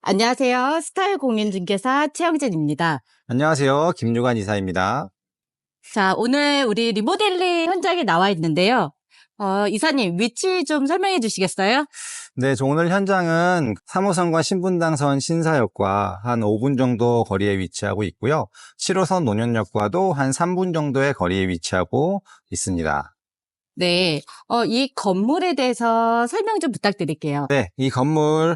안녕하세요. 스타일 공인중개사 최영진입니다. 안녕하세요. 김유관 이사입니다. 자, 오늘 우리 리모델링 현장에 나와 있는데요. 이사님, 위치 좀 설명해 주시겠어요? 네, 저 오늘 현장은 3호선과 신분당선 신사역과 한 5분 정도 거리에 위치하고 있고요. 7호선 논현역과도 한 3분 정도의 거리에 위치하고 있습니다. 네. 이 건물에 대해서 설명 좀 부탁드릴게요. 네, 이 건물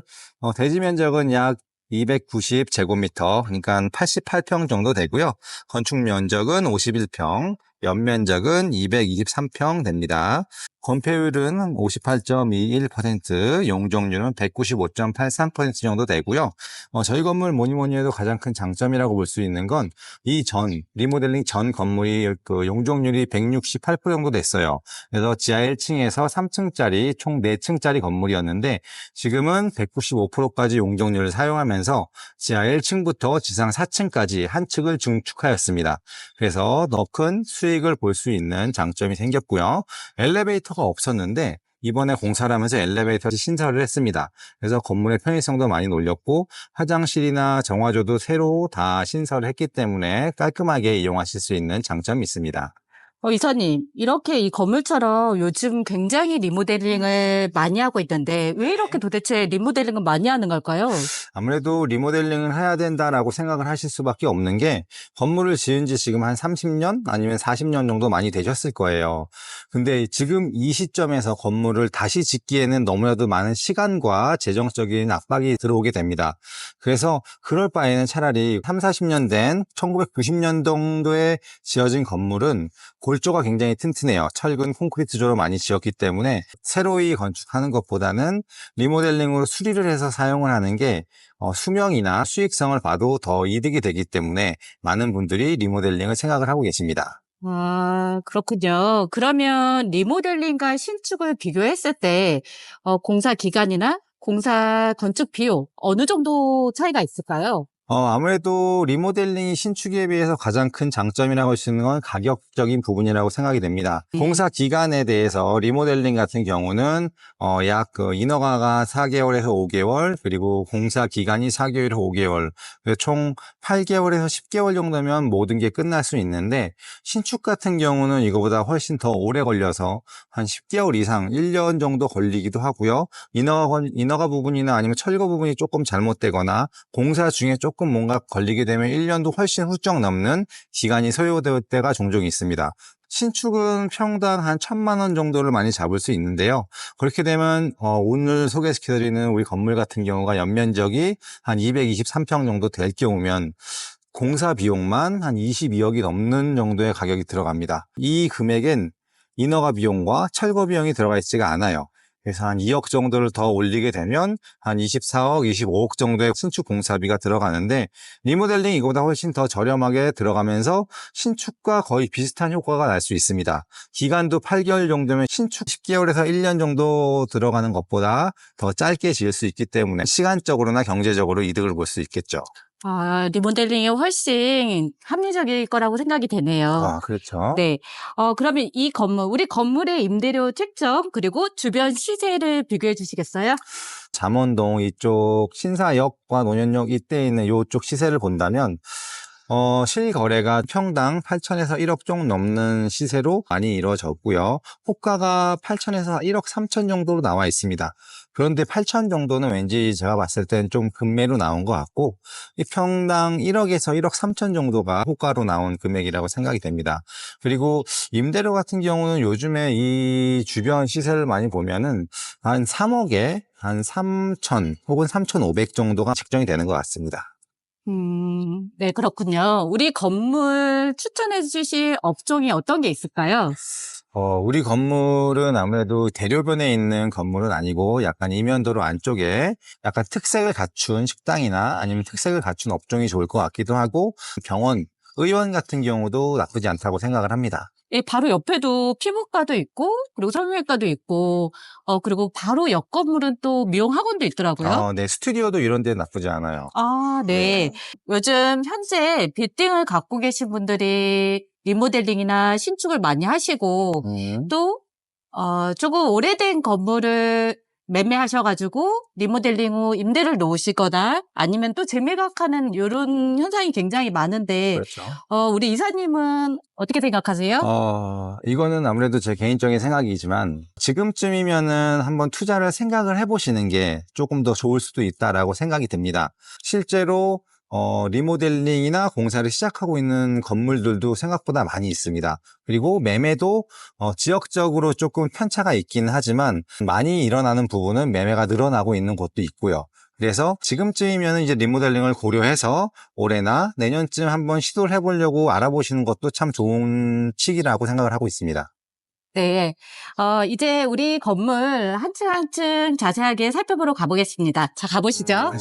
대지 면적은 약 290제곱미터, 그러니까 88평 정도 되고요. 건축 면적은 51평, 연면적은 223평 됩니다. 건폐율은 58.21%, 용적률은 195.83% 정도 되고요. 저희 건물 뭐니 해도 가장 큰 장점이라고 볼 수 있는 건 이 리모델링 전 건물이 그 용적률이 168% 정도 됐어요. 그래서 지하 1층에서 3층짜리 총 4층짜리 건물이었는데 지금은 195%까지 용적률을 사용하면서 지하 1층부터 지상 4층까지 한 층을 증축하였습니다. 그래서 더 큰 수익을 볼 수 있는 장점이 생겼고요. 엘리베이터가 없었는데 이번에 공사를 하면서 엘리베이터 신설을 했습니다. 그래서 건물의 편의성도 많이 올렸고 화장실이나 정화조도 새로 다 신설을 했기 때문에 깔끔하게 이용하실 수 있는 장점이 있습니다. 이사님, 이렇게 이 건물처럼 요즘 굉장히 리모델링을 많이 하고 있던데 왜 이렇게 도대체 리모델링을 많이 하는 걸까요? 아무래도 리모델링을 해야 된다라고 생각을 하실 수밖에 없는 게 건물을 지은 지 지금 한 30년 아니면 40년 정도 많이 되셨을 거예요. 근데 지금 이 시점에서 건물을 다시 짓기에는 너무나도 많은 시간과 재정적인 압박이 들어오게 됩니다. 그래서 그럴 바에는 차라리 3, 40년 된 1990년 정도에 지어진 건물은 골조가 굉장히 튼튼해요. 철근 콘크리트조로 많이 지었기 때문에 새로이 건축하는 것보다는 리모델링으로 수리를 해서 사용을 하는 게 수명이나 수익성을 봐도 더 이득이 되기 때문에 많은 분들이 리모델링을 생각을 하고 계십니다. 아, 그렇군요. 그러면 리모델링과 신축을 비교했을 때 공사 기간이나 공사 건축 비용 어느 정도 차이가 있을까요? 아무래도 리모델링이 신축에 비해서 가장 큰 장점이라고 할 수 있는 건 가격적인 부분이라고 생각이 됩니다. 공사 기간에 대해서 리모델링 같은 경우는 약 인허가가 4개월에서 5개월, 그리고 공사 기간이 4개월에서 5개월, 총 8개월에서 10개월 정도면 모든 게 끝날 수 있는데 신축 같은 경우는 이거보다 훨씬 더 오래 걸려서 한 10개월 이상, 1년 정도 걸리기도 하고요. 인허가 부분이나 아니면 철거 부분이 조금 잘못되거나 공사 중에 조금 뭔가 걸리게 되면 1년도 훨씬 훌쩍 넘는 기간이 소요될 때가 종종 있습니다. 신축은 평당 한 1,000만 원 정도를 많이 잡을 수 있는데요. 그렇게 되면 오늘 소개시켜드리는 우리 건물 같은 경우가 연면적이 한 223평 정도 될 경우면 공사 비용만 한 22억이 넘는 정도의 가격이 들어갑니다. 이 금액엔 인허가 비용과 철거 비용이 들어가 있지가 않아요. 그래서 한 2억 정도를 더 올리게 되면 한 24억, 25억 정도의 신축 공사비가 들어가는데 리모델링이 이거보다 훨씬 더 저렴하게 들어가면서 신축과 거의 비슷한 효과가 날 수 있습니다. 기간도 8개월 정도면 신축 10개월에서 1년 정도 들어가는 것보다 더 짧게 지을 수 있기 때문에 시간적으로나 경제적으로 이득을 볼 수 있겠죠. 아, 리모델링이 훨씬 합리적일 거라고 생각이 되네요. 그렇죠. 네. 그러면 이 건물, 우리 건물의 임대료 책정, 그리고 주변 시세를 비교해 주시겠어요? 잠원동 이쪽 신사역과 논현역 이때에 있는 이쪽 시세를 본다면 실거래가 평당 8천에서 1억 좀 넘는 시세로 많이 이루어졌고요. 호가가 8천에서 1억 3천 정도로 나와 있습니다. 그런데 8천 정도는 왠지 제가 봤을 땐 좀 금매로 나온 것 같고 이 평당 1억에서 1억 3천 정도가 호가로 나온 금액이라고 생각이 됩니다. 그리고 임대료 같은 경우는 요즘에 이 주변 시세를 많이 보면은 한 3억에 한 3천 혹은 3,500 정도가 책정이 되는 것 같습니다. 네, 그렇군요. 우리 건물 추천해 주실 업종이 어떤 게 있을까요? 우리 건물은 아무래도 대로변에 있는 건물은 아니고 약간 이면도로 안쪽에 약간 특색을 갖춘 식당이나 아니면 특색을 갖춘 업종이 좋을 것 같기도 하고 병원, 의원 같은 경우도 나쁘지 않다고 생각을 합니다. 예, 바로 옆에도 피부과도 있고, 그리고 성형외과도 있고, 그리고 바로 옆 건물은 또 미용학원도 있더라고요. 네, 스튜디오도 이런 데 나쁘지 않아요. 아, 네. 요즘 현재 빌딩을 갖고 계신 분들이 리모델링이나 신축을 많이 하시고, 음. 또, 조금 오래된 건물을 매매하셔가지고 리모델링 후 임대를 놓으시거나 아니면 또 재매각하는 이런 현상이 굉장히 많은데 그렇죠. 우리 이사님은 어떻게 생각하세요? 이거는 아무래도 제 개인적인 생각이지만 지금쯤이면은 한번 투자를 생각을 해보시는 게 조금 더 좋을 수도 있다라고 생각이 듭니다. 실제로 리모델링이나 공사를 시작하고 있는 건물들도 생각보다 많이 있습니다. 그리고 매매도 지역적으로 조금 편차가 있긴 하지만 많이 일어나는 부분은 매매가 늘어나고 있는 곳도 있고요. 그래서 지금쯤이면 이제 리모델링을 고려해서 올해나 내년쯤 한번 시도를 해보려고 알아보시는 것도 참 좋은 시기라고 생각을 하고 있습니다. 네. 이제 우리 건물 한 층 한 층 자세하게 살펴보러 가보겠습니다. 자, 가보시죠.